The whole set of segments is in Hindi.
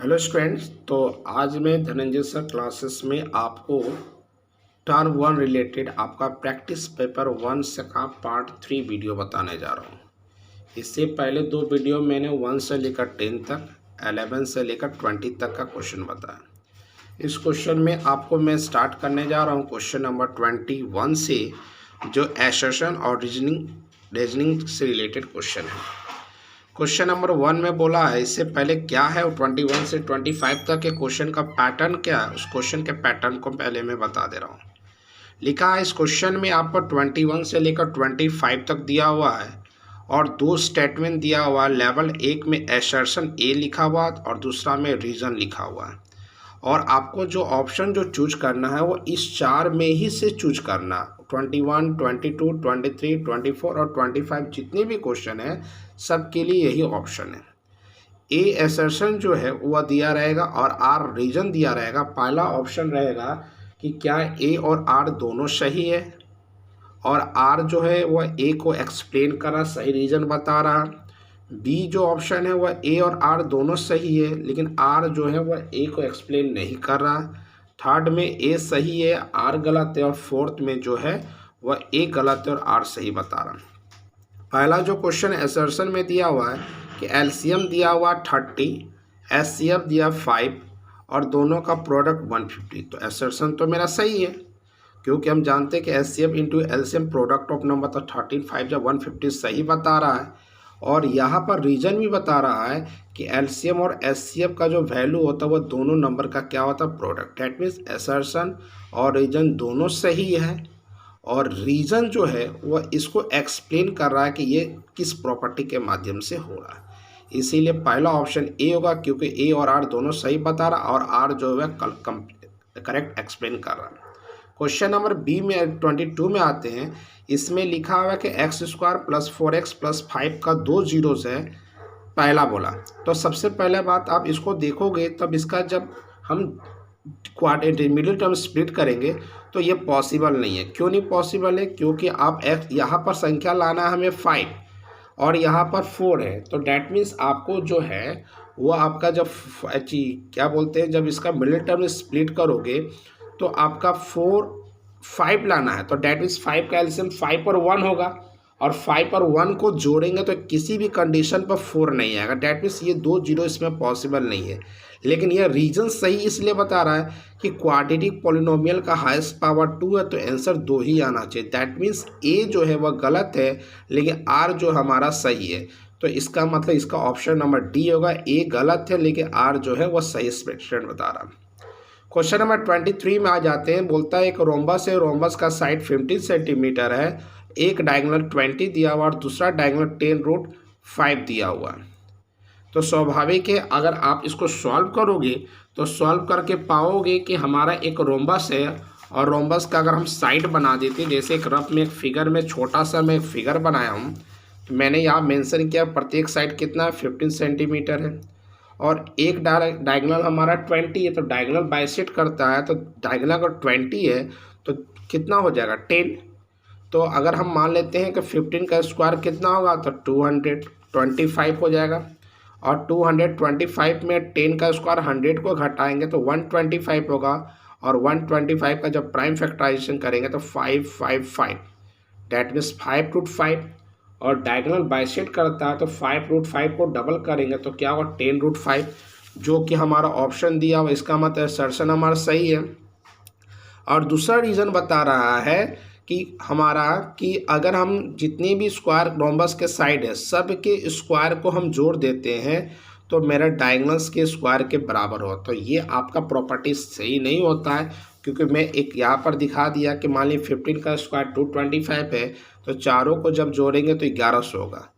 Hello students. तो आज मैं धनंजय सर क्लासेस में आपको टर्म वन रिलेटेड आपका प्रैक्टिस पेपर वन से का पार्ट 3 वीडियो बताने जा रहा हूँ। इससे पहले दो वीडियो मैंने 1 से लेकर 10 तक, 11 से लेकर 20 तक का क्वेश्चन बताया। इस क्वेश्चन में आपको मैं स्टार्ट करने जा रहा हूँ क्वेश्चन नंबर 21 से, जो एसर्शन और रीजनिंग से रिलेटेड क्वेश्चन है। क्वेश्चन नंबर 1 में बोला है, इससे पहले क्या है, 21 से 25 तक के क्वेश्चन का पैटर्न क्या है, उस क्वेश्चन के पैटर्न को पहले मैं बता दे रहा हूँ। लिखा है इस क्वेश्चन में आपको 21 से लेकर 25 तक दिया हुआ है और दो स्टेटमेंट दिया हुआ है। लेवल 1 में एसर्शन ए लिखा हुआ और दूसरा में रीजन लिखा हुआ है, और आपको जो ऑप्शन जो चूज करना है वो इस चार में ही से चूज करना। 21, 22, 23, 24 और 25 जितने भी क्वेश्चन है सबके लिए यही ऑप्शन है। ए एसर्शन जो है वह दिया रहेगा और आर रीजन दिया रहेगा। पहला ऑप्शन रहेगा कि क्या ए और आर दोनों सही है, और आर जो है वह ए को एक्सप्लेन कर रहा, सही रीजन बता रहा। बी जो ऑप्शन है वह ए और आर दोनों सही है, लेकिन आर जो है वह ए को एक्सप्लेन नहीं कर रहा। थर्ड में ए सही है, आर गलत है, और फोर्थ में जो है वह ए गलत है और आर सही बता रहा। पहला जो क्वेश्चन एसर्शन में दिया हुआ है कि एलसीएम दिया हुआ 30, एचसीएफ दिया 5 और दोनों का प्रोडक्ट 150, तो एसर्शन तो मेरा सही है, क्योंकि हम जानते हैं कि HCF into LCM product of number तो 13, 5 जब 150 सही बता रहा है। और यहाँ पर रीजन भी बता रहा है कि एलसीएम और एचसीएफ का जो वैल्यू होता है वह दोनों नंबर का क्या होता है, प्रोडक्ट। दैट मीन्स एसर्शन और रीजन दोनों सही है, और रीजन जो है वह इसको एक्सप्लेन कर रहा है कि ये किस प्रॉपर्टी के माध्यम से हो रहा है। इसीलिए पहला ऑप्शन ए होगा, क्योंकि ए और आर दोनों सही बता रहा और आर जो है करेक्ट एक्सप्लेन कर रहा है। क्वेश्चन नंबर बी में 22 में आते हैं। इसमें लिखा हुआ है कि x² + 4x + 5 का 2 जीरोस है, पहला बोला। तो सबसे पहले बात, आप इसको देखोगे तब इसका जब हम मिडिल टर्म स्प्लिट करेंगे तो ये पॉसिबल नहीं है। क्यों नहीं पॉसिबल है? क्योंकि आप x यहाँ पर संख्या लाना है हमें 5 और यहाँ पर 4 है, तो डैट मीन्स आपको जो है वो आपका जब क्या बोलते हैं, जब इसका मिडिल टर्म स्प्लिट करोगे तो आपका 5 लाना है, तो डैट मीन्स 5 का एलसीएम 5 और 1 होगा, और 5 और 1 को जोड़ेंगे तो किसी भी कंडीशन पर 4 नहीं आएगा। डैट मीन्स ये 2 जीरो इसमें पॉसिबल नहीं है। लेकिन यह रीजन सही इसलिए बता रहा है कि क्वाड्रेटिक पॉलिनोमियल का हाईएस्ट पावर 2 है, तो आंसर 2 ही आना चाहिए। दैट मीन्स ए जो है वह गलत है, लेकिन आर जो हमारा सही है। तो इसका मतलब इसका ऑप्शन नंबर डी होगा, ए गलत है लेकिन आर जो है वह सही स्टेटमेंट बता रहा है। क्वेश्चन नंबर 23 में आ जाते हैं। बोलता है एक रोम्बस है, रोम्बस का साइड 15 सेंटीमीटर है, एक डायगोनल 20 दिया हुआ और दूसरा डायगोनल 10√5 दिया हुआ है। तो स्वाभाविक है, अगर आप इसको सॉल्व करोगे तो सॉल्व करके पाओगे कि हमारा एक रोम्बस है, और रोम्बस का अगर हम साइड बना देते, जैसे एक रफ में एक फिगर में छोटा सा मैं एक फिगर बनाया हूँ, तो मैंने यहाँ मेंशन किया प्रत्येक साइड कितना है, 15 सेंटीमीटर है, और एक डायगोनल हमारा 20 है, तो डायगोनल बाइसेक्ट करता है, तो डायगोनल अगर 20 है तो कितना हो जाएगा, 10। तो अगर हम मान लेते हैं कि 15 का स्क्वायर कितना होगा, तो 225 हो जाएगा, और 225 में 10 का स्क्वायर 100 को घटाएंगे तो 125 होगा, और 125 का जब प्राइम फैक्टराइजेशन करेंगे तो 555, डैट मीन्स 5√5, और डायगोनल बाइसेक्ट करता है तो 5√5 को डबल करेंगे तो क्या होगा, 10√5, जो कि हमारा ऑप्शन दिया हुआ। इसका मतलब एसर्शन हमारा सही है। और दूसरा रीज़न बता रहा है कि हमारा कि अगर हम जितनी भी स्क्वायर रोम्बस के साइड है सब के स्क्वायर को हम जोड़ देते हैं तो मेरा डायगोनल्स के स्क्वायर के बराबर हो, तो ये आपका प्रॉपर्टी सही नहीं होता है। क्योंकि मैं एक यहाँ पर दिखा दिया कि मान ली 15 का स्क्वायर 225 है, तो चारों को जब जोड़ेंगे तो 1100 होगा।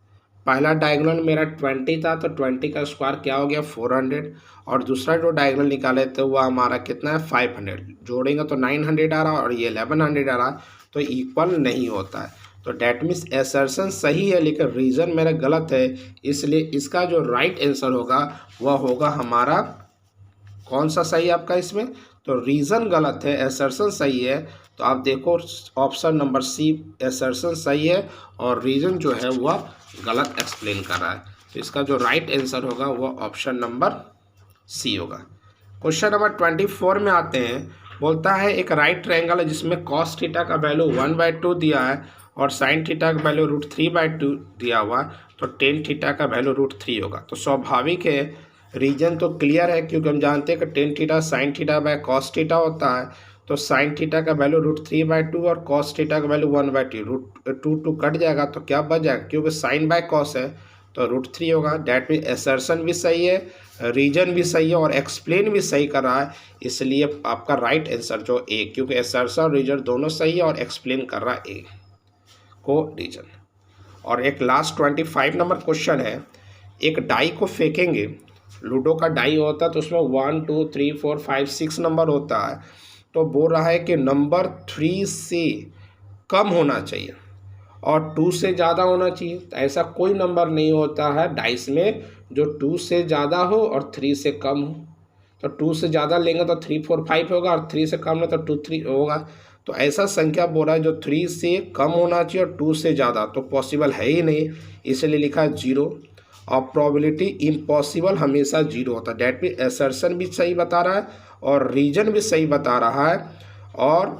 पहला डायगोनल मेरा 20 था, तो 20 का स्क्वायर क्या हो गया, 400, और दूसरा जो डायगोनल निकाले थे वह हमारा कितना है, 500, जोड़ेंगे तो 900 आ रहा और ये 1100 आ रहा, तो इक्वल नहीं होता है। तो डैट मीन्स एसर्शन सही है लेकिन रीज़न मेरा गलत है, इसलिए इसका जो राइट आंसर होगा वह होगा हमारा, कौन सा सही आपका इसमें, तो रीज़न गलत है, एसर्शन सही है। तो आप देखो ऑप्शन नंबर सी एसर्शन सही है और रीज़न जो है वह गलत एक्सप्लेन कर रहा है। तो इसका जो राइट आंसर होगा वह ऑप्शन नंबर सी होगा। क्वेश्चन नंबर 24 में आते हैं। बोलता है एक राइट ट्रायंगल है जिसमें कॉस थीटा का वैल्यू 1/2 दिया है और साइन थीटा का वैल्यू √3/2 दिया हुआ, तो टेन थीटा का वैल्यू √3 होगा। तो स्वाभाविक है, रीजन तो क्लियर है क्योंकि हम जानते हैं कि tan theta sine theta by cos theta होता है। तो साइन थीटा का वैल्यू √3/2 और कॉस थीटा का वैल्यू 1/2, √2 कट जाएगा तो क्या बच जाएगा, क्योंकि साइन बाय कॉस है तो √3 होगा। डैट मीन एसर्शन भी सही है, रीजन भी सही है और एक्सप्लेन भी सही कर रहा है, इसलिए आपका राइट आंसर जो ए, क्योंकि एसर्शन और रीजन दोनों सही है और एक्सप्लेन कर रहा है ए को रीजन। और एक लास्ट 25 नंबर क्वेश्चन है। एक डाई को फेंकेंगे, लूडो का डाई होता है तो उसमें 1 2 3 4 5 6 नंबर होता है। तो बोल रहा है कि नंबर 3 से कम होना चाहिए और 2 से ज़्यादा होना चाहिए। तो ऐसा कोई नंबर नहीं होता है डाइस में जो 2 से ज़्यादा हो और 3 से कम हो। तो 2 से ज़्यादा लेंगे तो 3 4 5 होगा और 3 से कम है तो 2 3 होगा। तो ऐसा संख्या बोल रहा है जो 3 से कम होना चाहिए और 2 से ज़्यादा, तो पॉसिबल है ही नहीं, इसलिए लिखा है 0। और प्रोबेबिलिटी इम्पॉसिबल हमेशा 0 होता है। डैट मीन असर्शन भी सही बता रहा है और रीजन भी सही बता रहा है और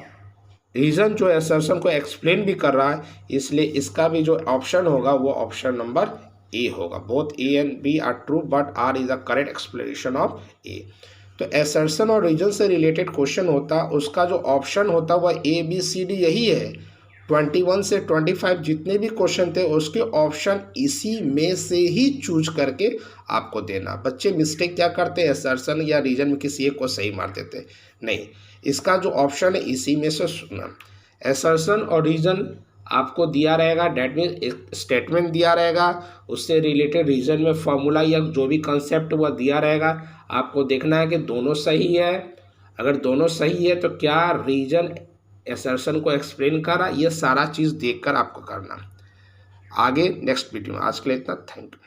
रीजन जो असर्शन को एक्सप्लेन भी कर रहा है, इसलिए इसका भी जो ऑप्शन होगा वो ऑप्शन नंबर ए होगा। Both A and B are true but R is the correct explanation of A. तो असर्शन और रीजन से रिलेटेड क्वेश्चन होता, उसका जो ऑप्शन होता वह ए बी सी डी यही है। 21 से 25 जितने भी क्वेश्चन थे उसके ऑप्शन इसी में से ही चूज करके आपको देना। बच्चे मिस्टेक क्या करते हैं, असर्शन या रीजन में किसी एक को सही मार देते, नहीं, इसका जो ऑप्शन है इसी में से सुनना। असर्शन और रीजन आपको दिया रहेगा, डैट मीन एक स्टेटमेंट दिया रहेगा, उससे रिलेटेड रीजन में फॉर्मूला या जो भी कंसेप्ट वह दिया रहेगा। आपको देखना है कि दोनों सही है। अगर दोनों सही है तो क्या रीजन असर्शन को एक्सप्लेन कर रहा है, ये सारा चीज़ देखकर आपको करना। आगे नेक्स्ट वीडियो में, आज के लिए इतना, थैंक यू।